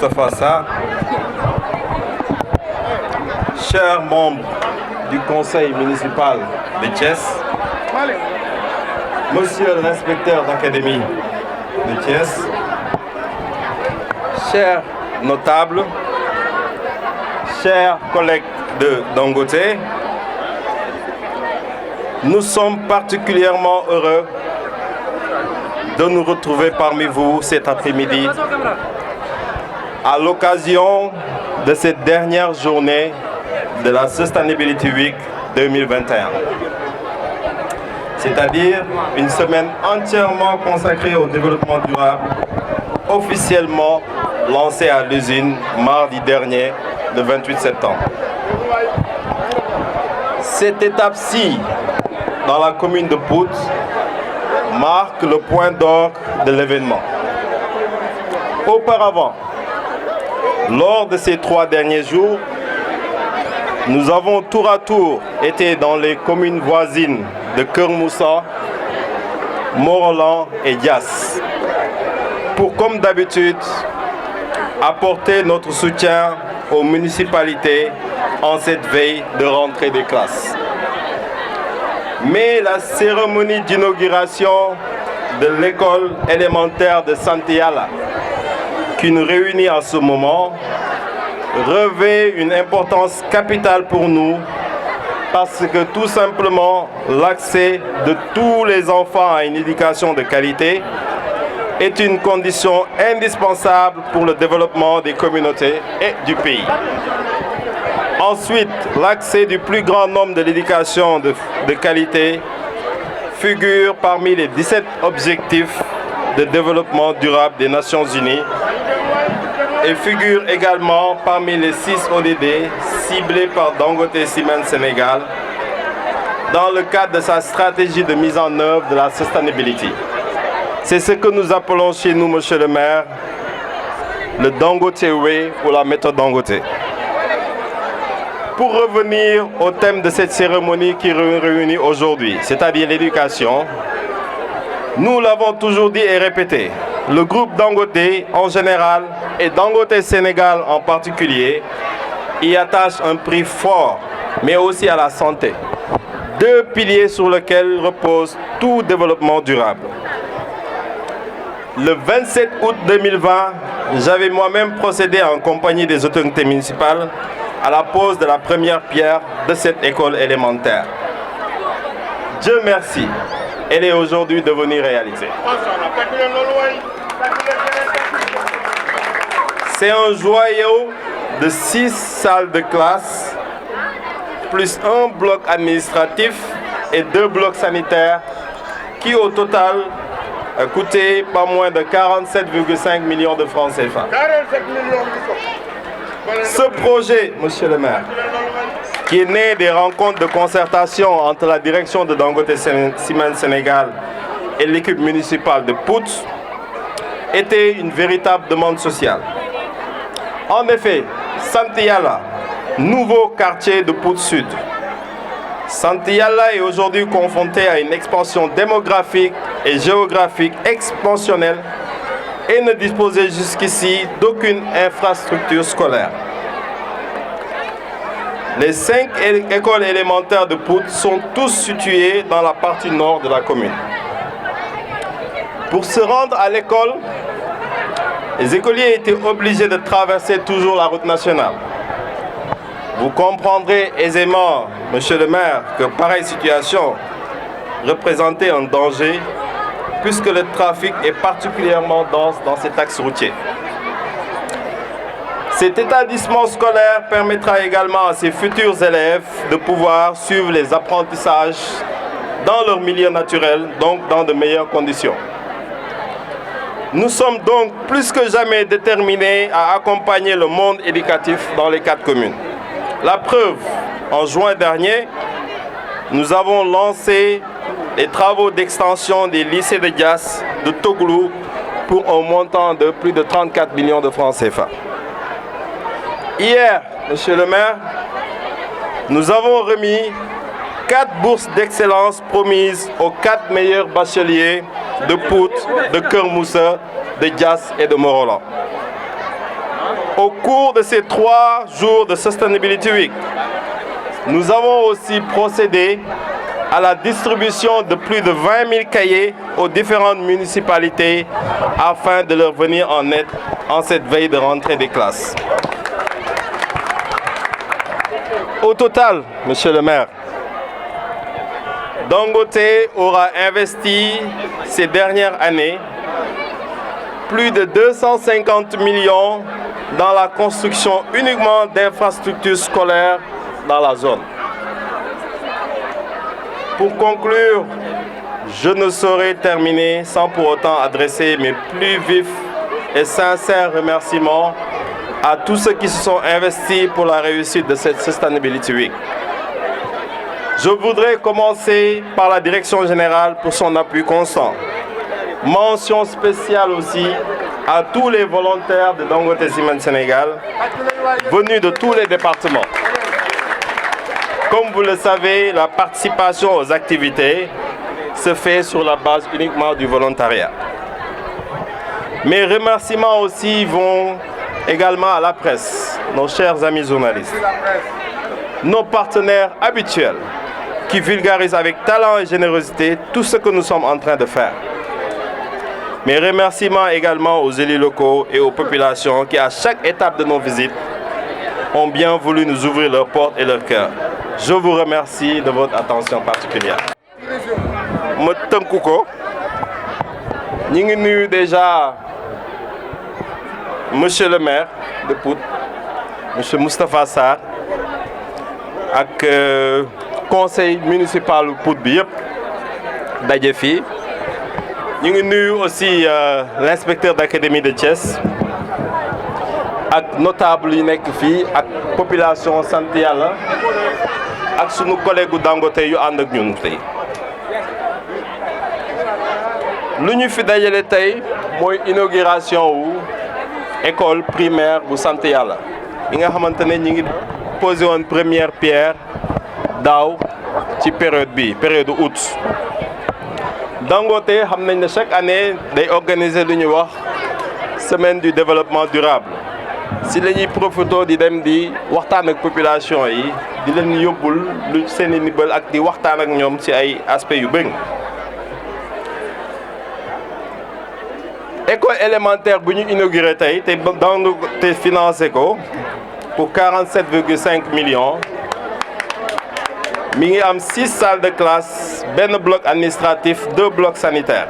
Moustapha Sarr, chers membres du conseil municipal de Thiès, monsieur l'inspecteur d'académie de Thiès, chers notables, chers collègues de Dangote, nous sommes particulièrement heureux de nous retrouver parmi vous cet après-midi à l'occasion de cette dernière journée de la Sustainability Week 2021. C'est-à-dire une semaine entièrement consacrée au développement durable, officiellement lancée à l'usine mardi dernier, le 28 septembre. Cette étape-ci, dans la commune de Pout, marque le point d'orgue de l'événement. Auparavant, lors de ces 3 derniers jours, nous avons tour à tour été dans les communes voisines de Keur Moussa, Morolan et Diass, pour, comme d'habitude, apporter notre soutien aux municipalités en cette veille de rentrée des classes. Mais la cérémonie d'inauguration de l'école élémentaire de Santiyala, qui nous réunit en ce moment, revêt une importance capitale pour nous parce que tout simplement l'accès de tous les enfants à une éducation de qualité est une condition indispensable pour le développement des communautés et du pays. Ensuite, l'accès du plus grand nombre de l'éducation de qualité figure parmi les 17 objectifs de développement durable des Nations Unies et figure également parmi les 6 ODD ciblés par Dangote Cement Sénégal dans le cadre de sa stratégie de mise en œuvre de la sustainability. C'est ce que nous appelons chez nous, monsieur le maire, le Dangote Way ou la méthode Dangote. Pour revenir au thème de cette cérémonie qui nous réunit aujourd'hui, c'est-à-dire l'éducation, nous l'avons toujours dit et répété, le groupe Dangote en général et Dangote Sénégal en particulier y attache un prix fort, mais aussi à la santé. 2 piliers sur lesquels repose tout développement durable. Le 27 août 2020, j'avais moi-même procédé en compagnie des autorités municipales à la pose de la première pierre de cette école élémentaire. Dieu merci, elle est aujourd'hui devenue réalité. C'est un joyau de 6 salles de classe, plus un bloc administratif et 2 blocs sanitaires qui au total a coûté pas moins de 47,5 millions de francs CFA. 47 millions. Ce projet, monsieur le maire, qui est né des rencontres de concertation entre la direction de Dangote Cement Sénégal et l'équipe municipale de Pout, était une véritable demande sociale. En effet, Santiyala, nouveau quartier de Pout Sud, Santiyala est aujourd'hui confronté à une expansion démographique et géographique expansionnelle et ne disposait jusqu'ici d'aucune infrastructure scolaire. Les 5 écoles élémentaires de Pout sont tous situées dans la partie nord de la commune. Pour se rendre à l'école, les écoliers étaient obligés de traverser toujours la route nationale. Vous comprendrez aisément, monsieur le maire, que pareille situation représentait un danger puisque le trafic est particulièrement dense dans cet axe routier. Cet établissement scolaire permettra également à ses futurs élèves de pouvoir suivre les apprentissages dans leur milieu naturel, donc dans de meilleures conditions. Nous sommes donc plus que jamais déterminés à accompagner le monde éducatif dans les 4 communes. La preuve, en juin dernier, nous avons lancé les travaux d'extension des lycées de Diass, de Togoulou, pour un montant de plus de 34 millions de francs CFA. Hier, monsieur le maire, nous avons remis 4 bourses d'excellence promises aux 4 meilleurs bacheliers de Pout, de Keur Moussa, de Diass et de Morolan. Au cours de ces 3 jours de Sustainability Week, nous avons aussi procédé à la distribution de plus de 20 000 cahiers aux différentes municipalités afin de leur venir en aide en cette veille de rentrée des classes. Au total, Monsieur le maire, Dangote aura investi ces dernières années plus de 250 millions dans la construction uniquement d'infrastructures scolaires dans la zone. Pour conclure, je ne saurais terminer sans pour autant adresser mes plus vifs et sincères remerciements à tous ceux qui se sont investis pour la réussite de cette Sustainability Week. Je voudrais commencer par la Direction générale pour son appui constant. Mention spéciale aussi à tous les volontaires de Dangote Cement Sénégal, venus de tous les départements. Comme vous le savez, la participation aux activités se fait sur la base uniquement du volontariat. Mes remerciements aussi vont également à la presse, nos chers amis journalistes, nos partenaires habituels qui vulgarisent avec talent et générosité tout ce que nous sommes en train de faire. Mes remerciements également aux élus locaux et aux populations qui, à chaque étape de nos visites, ont bien voulu nous ouvrir leurs portes et leurs cœurs. Je vous remercie de votre attention particulière. ma tënku ko ñi ngi nuyu déjà monsieur le maire de Pout, monsieur Moustapha Sarr ak conseil municipal Pout bi yëpp daje fii. Ñu ngi nuyu aussi l'inspecteur d'académie de Thiès ak notable yi nekk fii ak population sant Yàlla ak sunu collègue Dangote yu ànd ak ñun tey. Lu ñu fi dajale tey mooy inauguration wu école primaire bu sant Yàlla bi nga xamante ne ñi ngi posé woon première pierre daaw ci période bi période août. Dangote xam nañ ne chaque année day organiser lu ñuy wax semaine du développement durable si la ñuy profité di dem di waxtaan ak population yi di leen yóbbul lu seen i ndimbal ak di waxtaan ak ñoom ci ay aspects yu bëri. École élémentaire bu ñu inauguré tey te Dangote financé ko pour 47,5 millions. Mi ngi am 6 salles de classe, benn bloc administratif, 2 blocs sanitaires.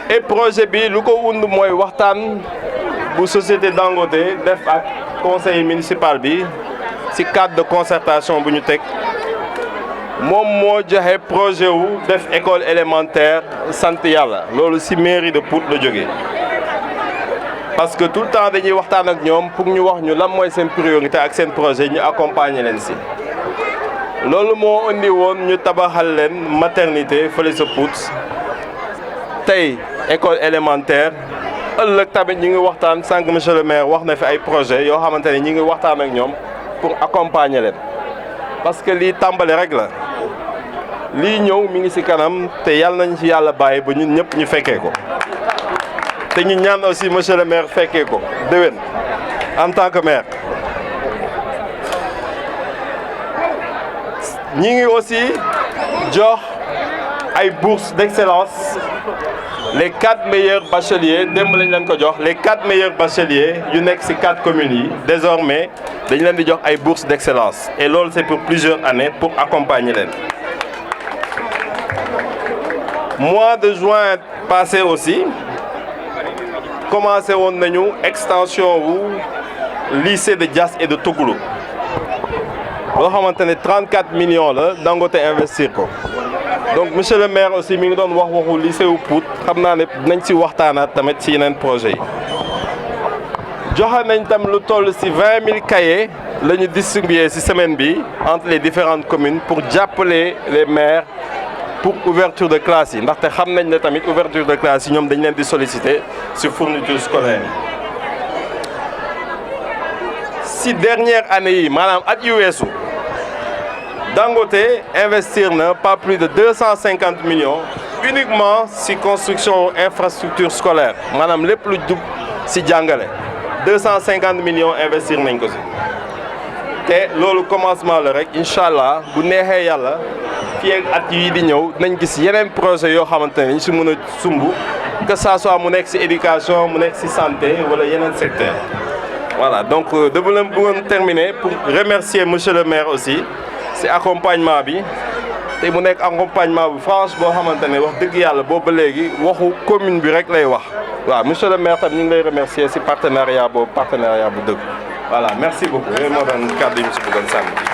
Et projet bi lu ko wund mooy waxtaan bu société Dangote def ak conseil municipal bi ci cadre de concertation bu ñu teg moom moo joxe projet wu def école élémentaire sant Yàlla loolu ci mairie de Pout la jógee. Parce que tout le temps dañuy waxtaan ak ñoom pour ñu wax ñu lan mooy seen priorité ak seen projet ñu accompagner leen ci. loolu moo indi woon ñu tabaxal leen maternité fële sa Pout tey école élémentaire ëllëg tamit ñi ngi waxtaan sànq monsieur le maire wax na fi ay projet yoo xamante ne ñi ngi waxtaan ak ñoom pour accompagner leen parce que lii tàmbali rek la lii ñëw mi ngi ci kanam te yàlla nañ ci yàlla bàyyi ba ñun ñëpp ñu fekkee ko te ñu ñaan aussi monsieur le maire fekkee ko déwén en tant que maire. ñi ngi aussi jox ay bourses d'excellence les 4 meilleurs bacheliers démb lañ leen ko jox les 4 meilleurs bacheliers yu nekk ci 4 communes yi désormais dañ leen di jox ay bourses d'excellence et loolu c'est pour plusieurs années pour accompagner leen. Mois de juin passé aussi commencé woon nañu extension wu lycée de Diass et de Tougoulou. loo xamante ne 34 millions la Dangote investir ko donc monsieur le maire aussi mi ngi doon waxu lycée wu Pout xam naa ne nañ ci waxtaanaat tamit ci yeneen projet yi. joxe nañ tam lu toll ci 20 000 cahiers la ñu distribuer ci semaine bi entre les différentes communes pour jàppale les maires pour ouverture de classe yi ndaxte xam nañ ne tamit ouverture de classe yi ñoom dañ leen di solliciter sur fourniture scolaire yi. ci dernière année yi maanaam at yu weesu Dangote investir na pas plus de 250 millions uniquement ci construction infrastructure scolaire maanaam lépp lu jub ci jàngale 250 millions investir nañ ko si te loolu commencement la rek incha allah bu neexee yàlla fii ak at yii di ñëw dinañ gis yeneen projet yoo xamante ne ñu si mën a sumb que ça soit mu nekk si éducation mu nekk si santé wala yeneen secteur. Voilà, donc dama leen bëggoon terminer pour remercier monsieur le maire aussi si accompagnement bi te mu nekk accompagnement bu franche boo xamante ne wax dëgg yàlla boobu ba léegi waxu commune bi rek lay wax waaw monsieur le maire tam ñu ngi lay remercier si partenariat bu dëgg voilà merci beaucoup yooyu moo doon kàddu yi ñu si bëggoon sànni